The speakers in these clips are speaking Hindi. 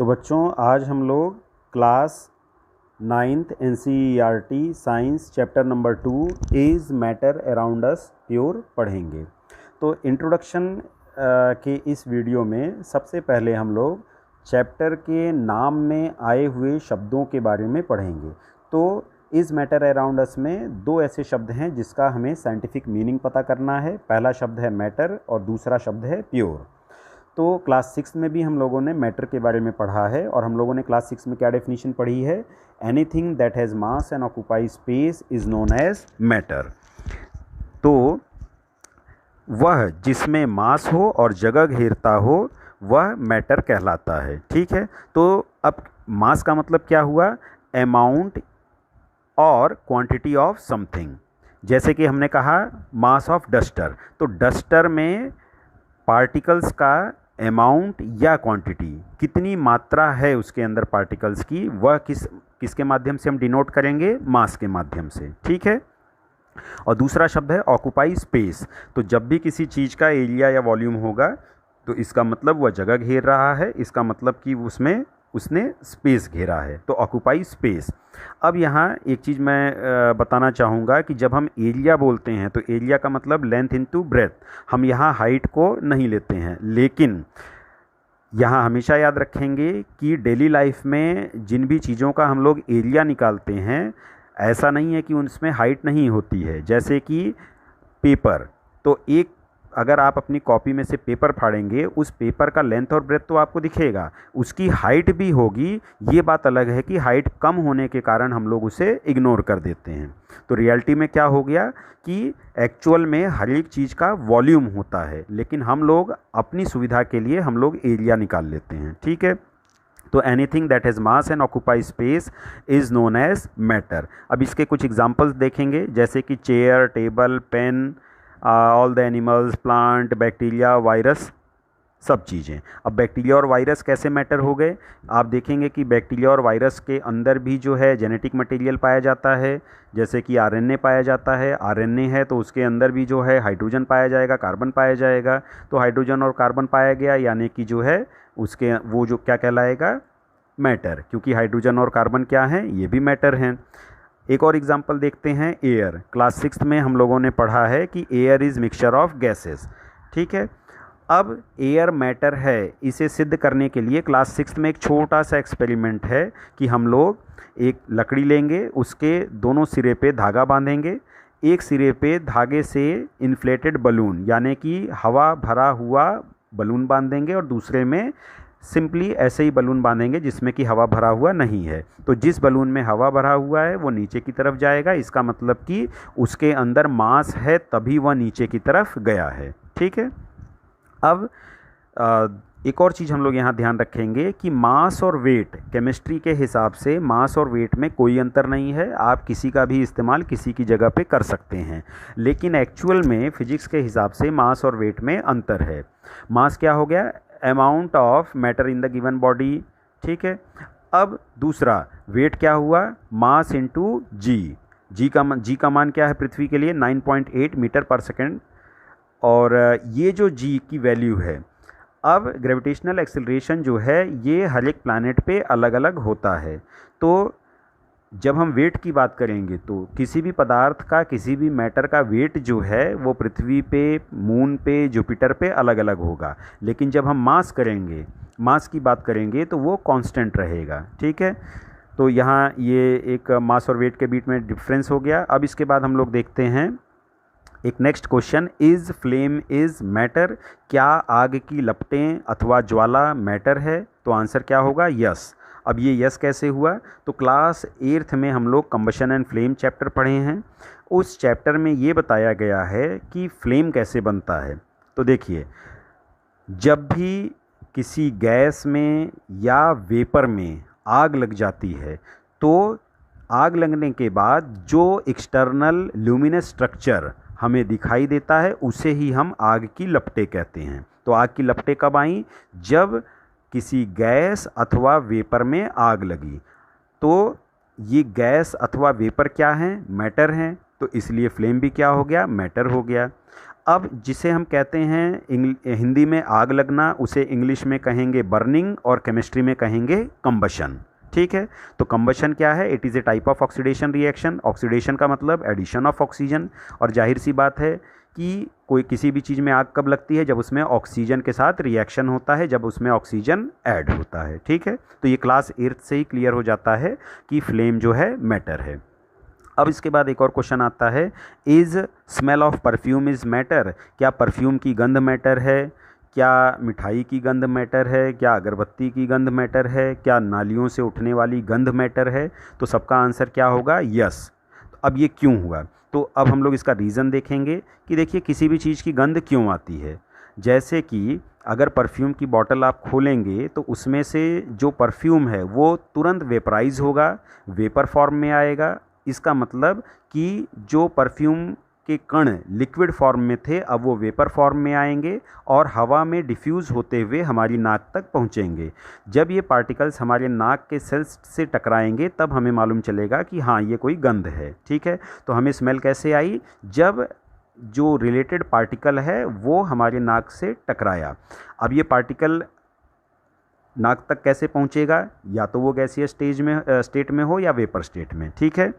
तो बच्चों आज हम लोग class 9th NCERT science chapter number 2 is matter around us pure पढ़ेंगे। तो इंट्रोडक्शन के इस वीडियो में सबसे पहले हम लोग चैप्टर के नाम में आए हुए शब्दों के बारे में पढ़ेंगे। तो इज़ मैटर अराउंड अस में दो ऐसे शब्द हैं जिसका हमें साइंटिफिक मीनिंग पता करना है। पहला शब्द है मैटर और दूसरा शब्द है प्योर। तो क्लास 6 में भी हम लोगों ने मैटर के बारे में पढ़ा है और हम लोगों ने क्लास 6 में क्या डेफिनेशन पढ़ी है, anything that has mass and occupy space is known as matter. तो वह जिसमें मास हो और जगह घेरता हो वह मैटर कहलाता है। ठीक है, तो अब मास का मतलब क्या हुआ, अमाउंट और क्वांटिटी ऑफ समथिंग। जैसे कि हमने कहा मास ऑफ डस्टर, तो डस्टर में पार्टिकल्स का अमाउंट या क्वांटिटी, कितनी मात्रा है उसके अंदर पार्टिकल्स की, वह किसके माध्यम से हम डिनोट करेंगे, मास के माध्यम से। ठीक है, और दूसरा शब्द है ऑक्यूपाई स्पेस। तो जब भी किसी चीज़ का एरिया या वॉल्यूम होगा तो इसका मतलब वह जगह घेर रहा है, इसका मतलब कि उसने स्पेस घेरा है, तो ऑक्यूपाई स्पेस। अब यहाँ एक चीज़ मैं बताना चाहूँगा कि जब हम एरिया बोलते हैं तो एरिया का मतलब लेंथ इनटू ब्रेथ, हम यहाँ हाइट को नहीं लेते हैं। लेकिन यहाँ हमेशा याद रखेंगे कि डेली लाइफ में जिन भी चीज़ों का हम लोग एरिया निकालते हैं, ऐसा नहीं है कि उसमें हाइट नहीं होती है। जैसे कि पेपर, तो एक अगर आप अपनी कॉपी में से पेपर फाड़ेंगे, उस पेपर का लेंथ और ब्रेथ तो आपको दिखेगा, उसकी हाइट भी होगी। ये बात अलग है कि हाइट कम होने के कारण हम लोग उसे इग्नोर कर देते हैं। तो रियलिटी में क्या हो गया कि एक्चुअल में हर एक चीज़ का वॉल्यूम होता है, लेकिन हम लोग अपनी सुविधा के लिए हम लोग एरिया निकाल लेते हैं। ठीक है, तो anything that has mass and occupy space is known as matter. अब इसके कुछ एग्जांपल्स देखेंगे, जैसे कि chair, table, pen, all the animals, plant, bacteria, virus, सब चीज़ें। अब बैक्टीरिया और वायरस कैसे मैटर हो गए, आप देखेंगे कि बैक्टीरिया और वायरस के अंदर भी जो है जेनेटिक मटेरियल पाया जाता है, जैसे कि आरएनए पाया जाता है। आरएनए है तो उसके अंदर भी जो है हाइड्रोजन पाया जाएगा, कार्बन पाया जाएगा। तो हाइड्रोजन और कार्बन पाया गया, यानी कि जो है उसके वो जो क्या कहलाएगा, मैटर, क्योंकि हाइड्रोजन और कार्बन क्या हैं, ये भी मैटर हैं। एक और एग्जांपल देखते हैं, एयर। क्लास 6 में हम लोगों ने पढ़ा है कि air is mixture of gases. ठीक है, अब एयर मैटर है, इसे सिद्ध करने के लिए क्लास 6 में एक छोटा सा एक्सपेरिमेंट है कि हम लोग एक लकड़ी लेंगे, उसके दोनों सिरे पे धागा बांधेंगे, एक सिरे पे धागे से इन्फ्लेटेड बलून यानी कि हवा भरा हुआ बलून बांधेंगे और दूसरे में सिंपली ऐसे ही बलून बांधेंगे जिसमें कि हवा भरा हुआ नहीं है। तो जिस बलून में हवा भरा हुआ है वो नीचे की तरफ जाएगा, इसका मतलब कि उसके अंदर मास है तभी वह नीचे की तरफ गया है। ठीक है, अब एक और चीज़ हम लोग यहाँ ध्यान रखेंगे कि मास और वेट, केमिस्ट्री के हिसाब से मास और वेट में कोई अंतर नहीं है, आप किसी का भी इस्तेमाल किसी की जगह पे कर सकते हैं। लेकिन एक्चुअल में फिजिक्स के हिसाब से मास और वेट में अंतर है। मास क्या हो गया, amount of matter in the given body. ठीक है, अब दूसरा वेट क्या हुआ, मास इंटू जी। जी का मान क्या है पृथ्वी के लिए, 9.8 मीटर पर सेकेंड। और ये जो जी की वैल्यू है, अब ग्रेविटेशनल एक्सेलरेशन जो है ये हर एक प्लैनेट पे अलग अलग होता है। तो जब हम वेट की बात करेंगे तो किसी भी पदार्थ का, किसी भी मैटर का वेट जो है वो पृथ्वी पे, मून पे, जुपिटर पे अलग अलग होगा। लेकिन जब हम मास की बात करेंगे तो वो कांस्टेंट रहेगा। ठीक है, तो यहाँ ये एक मास और वेट के बीच में डिफरेंस हो गया। अब इसके बाद हम लोग देखते हैं एक next question, is flame is matter. क्या आग की लपटें अथवा ज्वाला मैटर है? तो आंसर क्या होगा, यस। अब ये यस कैसे हुआ, तो क्लास 8th में हम लोग कंबशन एंड फ्लेम चैप्टर पढ़े हैं। उस चैप्टर में ये बताया गया है कि फ्लेम कैसे बनता है। तो देखिए, जब भी किसी गैस में या वेपर में आग लग जाती है तो आग लगने के बाद जो एक्सटर्नल ल्यूमिनस स्ट्रक्चर हमें दिखाई देता है उसे ही हम आग की लपटें कहते हैं। तो आग की लपटें कब आई, जब किसी गैस अथवा वेपर में आग लगी। तो ये गैस अथवा वेपर क्या हैं, मैटर हैं, तो इसलिए फ्लेम भी क्या हो गया, मैटर हो गया। अब जिसे हम कहते हैं हिंदी में आग लगना, उसे इंग्लिश में कहेंगे बर्निंग और केमिस्ट्री में कहेंगे कंबशन। ठीक है, तो कंबशन क्या है? It is a type of oxidation reaction. Oxidation का मतलब एडिशन ऑफ ऑक्सीजन, और जाहिर सी बात है कि कोई किसी भी चीज़ में आग कब लगती है? जब उसमें ऑक्सीजन के साथ रिएक्शन होता है, जब उसमें ऑक्सीजन ऐड होता है। ठीक है, तो ये क्लास 8 से ही क्लियर हो जाता है कि फ्लेम जो है मैटर है। अब इसके बाद एक और क्वेश्चन आता है, is smell of perfume is matter? क्या परफ्यूम की गंध मैटर है? क्या मिठाई की गंध मैटर है? क्या अगरबत्ती की गंध मैटर है? क्या नालियों से उठने वाली गंध मैटर है? तो सबका आंसर क्या होगा? यस। अब ये क्यों हुआ? तो अब हम लोग इसका रीज़न देखेंगे कि देखिए किसी भी चीज़ की गंध क्यों आती है। जैसे कि अगर परफ्यूम की बॉटल आप खोलेंगे तो उसमें से जो परफ्यूम है वो तुरंत वेपराइज होगा, वेपर फॉर्म में आएगा। इसका मतलब कि जो परफ्यूम के कण लिक्विड फॉर्म में थे अब वो वेपर फॉर्म में आएंगे और हवा में डिफ्यूज़ होते हुए हमारी नाक तक पहुंचेंगे। जब ये पार्टिकल्स हमारे नाक के सेल्स से टकराएंगे तब हमें मालूम चलेगा कि हाँ ये कोई गंध है। ठीक है, तो हमें स्मेल कैसे आई? जब जो रिलेटेड पार्टिकल है वो हमारे नाक से टकराया। अब ये पार्टिकल नाक तक कैसे पहुंचेगा? या तो वो गैसीय स्टेट में हो या वेपर स्टेट में। ठीक है,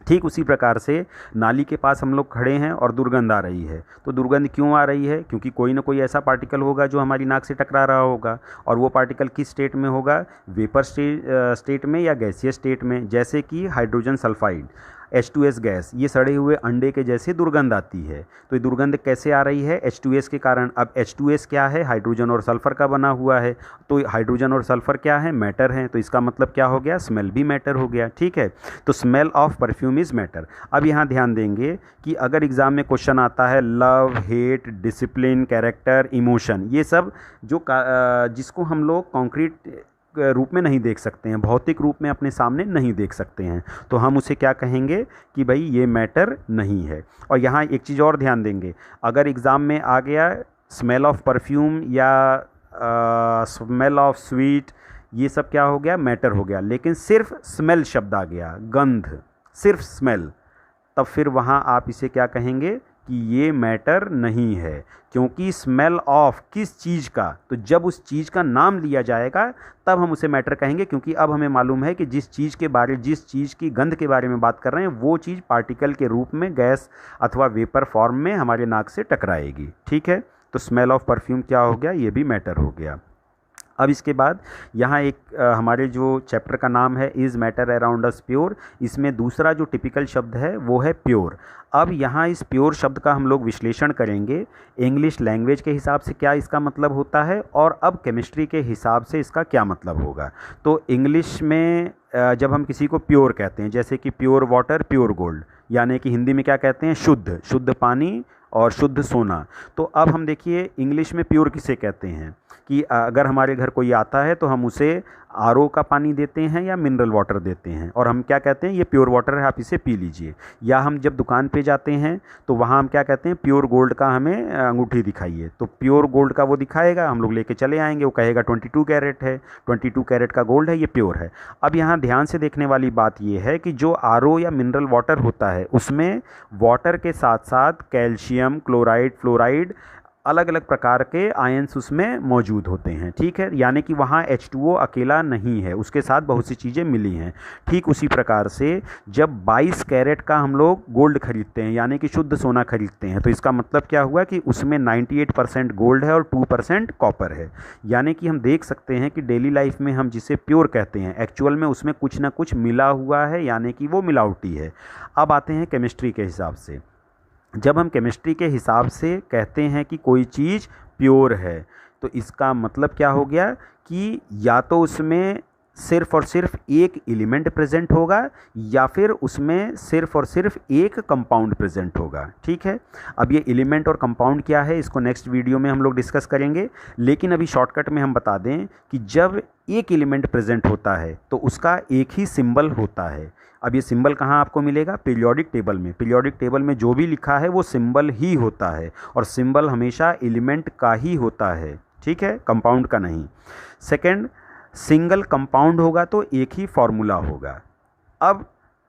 ठीक उसी प्रकार से नाली के पास हम लोग खड़े हैं और दुर्गंध आ रही है। तो दुर्गंध क्यों आ रही है? क्योंकि कोई ना कोई ऐसा पार्टिकल होगा जो हमारी नाक से टकरा रहा होगा, और वो पार्टिकल किस स्टेट में होगा? वेपर स्टेट में या गैसीय स्टेट में। जैसे कि हाइड्रोजन सल्फाइड H2S गैस, ये सड़े हुए अंडे के जैसे दुर्गंध आती है। तो ये दुर्गंध कैसे आ रही है? H2S के कारण। अब H2S क्या है? हाइड्रोजन और सल्फ़र का बना हुआ है। तो हाइड्रोजन और सल्फ़र क्या है? मैटर हैं। तो इसका मतलब क्या हो गया? स्मेल भी मैटर हो गया। ठीक है, तो smell of perfume is matter. अब यहाँ ध्यान देंगे कि अगर एग्ज़ाम में क्वेश्चन आता है love, hate, discipline, character, emotion, ये सब जो जिसको हम लोग कॉन्क्रीट रूप में नहीं देख सकते हैं, भौतिक रूप में अपने सामने नहीं देख सकते हैं, तो हम उसे क्या कहेंगे कि भाई ये मैटर नहीं है। और यहाँ एक चीज़ और ध्यान देंगे, अगर एग्ज़ाम में आ गया स्मेल ऑफ परफ्यूम या स्मेल ऑफ स्वीट, ये सब क्या हो गया? मैटर हो गया। लेकिन सिर्फ स्मेल शब्द आ गया, गंध, सिर्फ स्मेल, तब फिर वहाँ आप इसे क्या कहेंगे कि ये मैटर नहीं है। क्योंकि स्मेल ऑफ किस चीज़ का? तो जब उस चीज़ का नाम लिया जाएगा तब हम उसे मैटर कहेंगे, क्योंकि अब हमें मालूम है कि जिस चीज़ की गंध के बारे में बात कर रहे हैं वो चीज़ पार्टिकल के रूप में गैस अथवा वेपर फॉर्म में हमारे नाक से टकराएगी। ठीक है, तो स्मेल ऑफ परफ्यूम क्या हो गया? ये भी मैटर हो गया। अब इसके बाद यहाँ एक हमारे जो चैप्टर का नाम है is matter around us pure, इसमें दूसरा जो टिपिकल शब्द है वो है प्योर। अब यहाँ इस प्योर शब्द का हम लोग विश्लेषण करेंगे इंग्लिश लैंग्वेज के हिसाब से क्या इसका मतलब होता है, और अब केमिस्ट्री के हिसाब से इसका क्या मतलब होगा। तो इंग्लिश में जब हम किसी को प्योर कहते हैं, जैसे कि प्योर वाटर, प्योर गोल्ड, यानी कि हिंदी में क्या कहते हैं? शुद्ध, शुद्ध पानी और शुद्ध सोना। तो अब हम देखिए इंग्लिश में प्योर किसे कहते हैं कि अगर हमारे घर कोई आता है तो हम उसे आरओ का पानी देते हैं या मिनरल वाटर देते हैं, और हम क्या कहते हैं? ये प्योर वाटर है, आप इसे पी लीजिए। या हम जब दुकान पे जाते हैं तो वहाँ हम क्या कहते हैं? प्योर गोल्ड का हमें अंगूठी दिखाइए, तो प्योर गोल्ड का वो दिखाएगा, हम लोग लेके चले आएंगे, वो कहेगा 22 कैरेट है, 22 कैरेट का गोल्ड है, ये प्योर है। अब यहाँ ध्यान से देखने वाली बात ये है कि जो आरओ या मिनरल वाटर होता है उसमें वाटर के साथ साथ कैल्शियम, क्लोराइड, फ्लोराइड, अलग अलग प्रकार के आयंस उसमें मौजूद होते हैं। ठीक है, यानी कि वहाँ H2O अकेला नहीं है, उसके साथ बहुत सी चीज़ें मिली हैं। ठीक उसी प्रकार से जब 22 कैरेट का हम लोग गोल्ड खरीदते हैं यानी कि शुद्ध सोना खरीदते हैं, तो इसका मतलब क्या हुआ कि उसमें 98% गोल्ड है और 2% कॉपर है। यानी कि हम देख सकते हैं कि डेली लाइफ में हम जिसे प्योर कहते हैं एक्चुअल में उसमें कुछ ना कुछ मिला हुआ है, यानी कि वो मिलावटी है। अब आते हैं केमिस्ट्री के हिसाब से। जब हम केमिस्ट्री के हिसाब से कहते हैं कि कोई चीज़ प्योर है, तो इसका मतलब क्या हो गया कि या तो उसमें सिर्फ और सिर्फ एक एलिमेंट प्रेजेंट होगा या फिर उसमें सिर्फ और सिर्फ एक कंपाउंड प्रेजेंट होगा। ठीक है, अब ये एलिमेंट और कंपाउंड क्या है इसको नेक्स्ट वीडियो में हम लोग डिस्कस करेंगे, लेकिन अभी शॉर्टकट में हम बता दें कि जब एक एलिमेंट प्रेजेंट होता है तो उसका एक ही सिंबल होता है। अब ये सिंबल कहाँ आपको मिलेगा? पीरियोडिक टेबल में। पीरियोडिक टेबल में जो भी लिखा है वो सिंबल ही होता है, और सिंबल हमेशा एलिमेंट का ही होता है। ठीक है, कंपाउंड का नहीं। सेकंड, सिंगल कंपाउंड होगा तो एक ही फॉर्मूला होगा। अब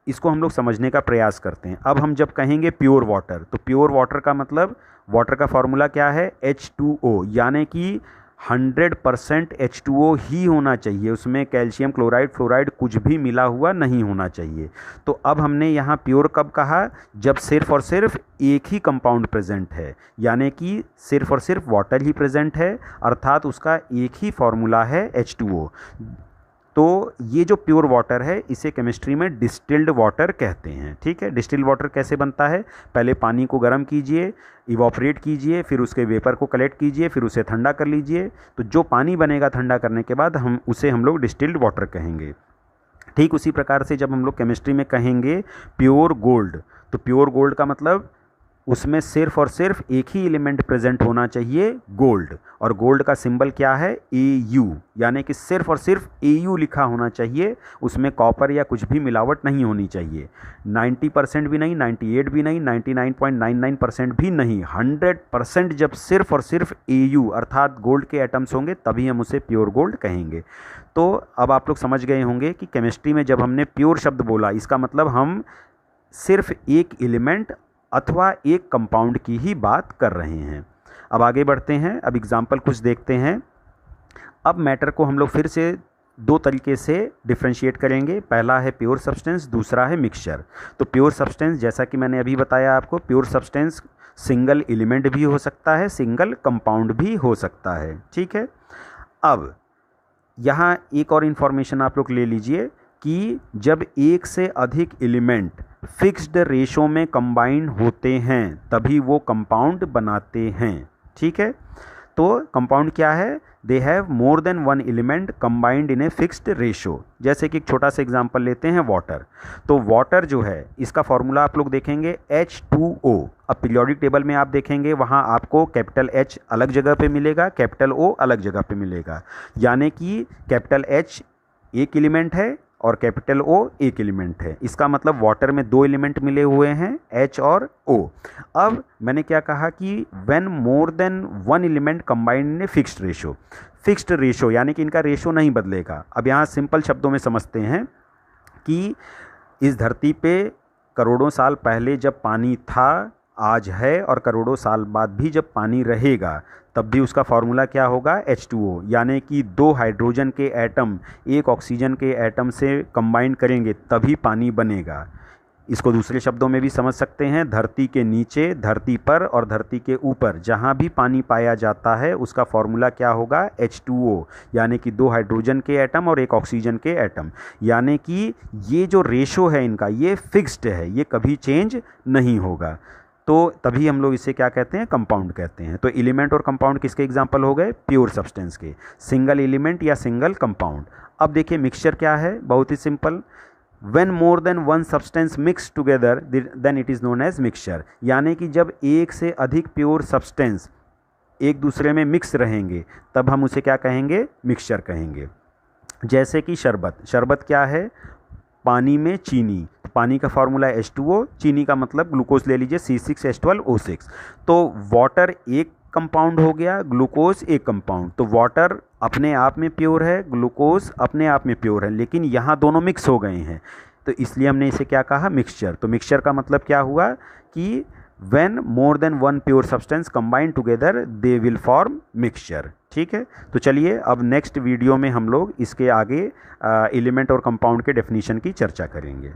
इसको हम लोग समझने का प्रयास करते हैं। अब हम जब कहेंगे प्योर वाटर, तो प्योर वाटर का मतलब वाटर का फॉर्मूला क्या है, H2O, यानी कि 100% H2O ही होना चाहिए, उसमें कैल्शियम क्लोराइड फ्लोराइड कुछ भी मिला हुआ नहीं होना चाहिए। तो अब हमने यहाँ प्योर कब कहा, जब सिर्फ और सिर्फ एक ही कंपाउंड प्रेजेंट है, यानी कि सिर्फ और सिर्फ वाटर ही प्रेजेंट है, अर्थात उसका एक ही फॉर्मूला है H2O। तो ये जो प्योर वाटर है इसे केमिस्ट्री में डिस्टिल्ड वाटर कहते हैं। ठीक है, डिस्टिल्ड वाटर कैसे बनता है, पहले पानी को गर्म कीजिए, इवॉपरेट कीजिए, फिर उसके वेपर को कलेक्ट कीजिए, फिर उसे ठंडा कर लीजिए, तो जो पानी बनेगा ठंडा करने के बाद हम लोग डिस्टिल्ड वाटर कहेंगे। ठीक उसी प्रकार से जब हम लोग केमिस्ट्री में कहेंगे प्योर गोल्ड, तो प्योर गोल्ड का मतलब उसमें सिर्फ और सिर्फ एक ही एलिमेंट प्रेजेंट होना चाहिए, गोल्ड, और गोल्ड का सिंबल क्या है, AU, यानी कि सिर्फ और सिर्फ AU लिखा होना चाहिए, उसमें कॉपर या कुछ भी मिलावट नहीं होनी चाहिए। 90% भी नहीं, 98 भी नहीं, 99.99% भी नहीं, 100% जब सिर्फ और सिर्फ AU अर्थात गोल्ड के एटम्स होंगे तभी हम उसे प्योर गोल्ड कहेंगे। तो अब आप लोग समझ गए होंगे कि केमिस्ट्री में जब हमने प्योर शब्द बोला इसका मतलब हम सिर्फ एक एलिमेंट अथवा एक कंपाउंड की ही बात कर रहे हैं। अब आगे बढ़ते हैं, अब एग्जाम्पल कुछ देखते हैं। अब मैटर को हम लोग फिर से दो तरीके से डिफ्रेंशिएट करेंगे, पहला है प्योर सब्सटेंस, दूसरा है मिक्सचर। तो प्योर सब्सटेंस, जैसा कि मैंने अभी बताया आपको, प्योर सब्सटेंस सिंगल एलिमेंट भी हो सकता है, सिंगल कंपाउंड भी हो सकता है। ठीक है, अब यहाँ एक और इन्फॉर्मेशन आप लोग ले लीजिए कि जब एक से अधिक एलिमेंट फिक्स्ड रेशो में कंबाइन होते हैं तभी वो कंपाउंड बनाते हैं। ठीक है, तो कंपाउंड क्या है, they have more than one element combined in a fixed ratio. जैसे कि एक छोटा सा एग्जांपल लेते हैं, वाटर। तो वाटर जो है इसका फॉर्मूला आप लोग देखेंगे H2O। अब पीरियोडिक टेबल में आप देखेंगे वहाँ आपको कैपिटल H अलग जगह पे मिलेगा, कैपिटल O अलग जगह पे मिलेगा, यानी कि कैपिटल H एक एलिमेंट है और कैपिटल O एक एलिमेंट है। इसका मतलब वाटर में दो एलिमेंट मिले हुए हैं, H और O। अब मैंने क्या कहा कि when more than one element combined in a fixed ratio, fixed ratio यानी कि इनका रेशो नहीं बदलेगा। अब यहाँ सिंपल शब्दों में समझते हैं कि इस धरती पे करोड़ों साल पहले जब पानी था, आज है, और करोड़ों साल बाद भी जब पानी रहेगा तब भी उसका फॉर्मूला क्या होगा, H2O, यानी कि दो हाइड्रोजन के एटम एक ऑक्सीजन के एटम से कंबाइन करेंगे तभी पानी बनेगा। इसको दूसरे शब्दों में भी समझ सकते हैं, धरती के नीचे, धरती पर और धरती के ऊपर जहाँ भी पानी पाया जाता है उसका फॉर्मूला क्या होगा, H2O, यानी कि दो हाइड्रोजन के एटम और एक ऑक्सीजन के एटम। यानी कि ये जो रेशो है इनका ये फिक्स्ड है, ये कभी चेंज नहीं होगा, तो तभी हम लोग इसे क्या कहते हैं, कंपाउंड कहते हैं। तो एलिमेंट और कंपाउंड किसके एग्जाम्पल हो गए, प्योर सब्सटेंस के, सिंगल एलिमेंट या सिंगल कंपाउंड। अब देखिए मिक्सचर क्या है, बहुत ही simple, when more than one substance mix together then it is known as mixture, यानी कि जब एक से अधिक प्योर सब्सटेंस एक दूसरे में मिक्स रहेंगे तब हम उसे क्या कहेंगे, मिक्सचर कहेंगे। जैसे कि शरबत, शरबत क्या है, पानी में चीनी, पानी का फॉर्मूला H2O, चीनी का मतलब ग्लूकोज ले लीजिए C6H12O6। तो वाटर एक कंपाउंड हो गया, ग्लूकोज एक कंपाउंड, तो वाटर अपने आप में प्योर है, ग्लूकोज अपने आप में प्योर है, लेकिन यहाँ दोनों मिक्स हो गए हैं, तो इसलिए हमने इसे क्या कहा, मिक्सचर। तो मिक्सचर का मतलब क्या हुआ कि when more than one pure substance combine together they will form mixture. ठीक है, तो चलिए अब नेक्स्ट वीडियो में हम लोग इसके आगे एलिमेंट और कंपाउंड के डेफिनेशन की चर्चा करेंगे।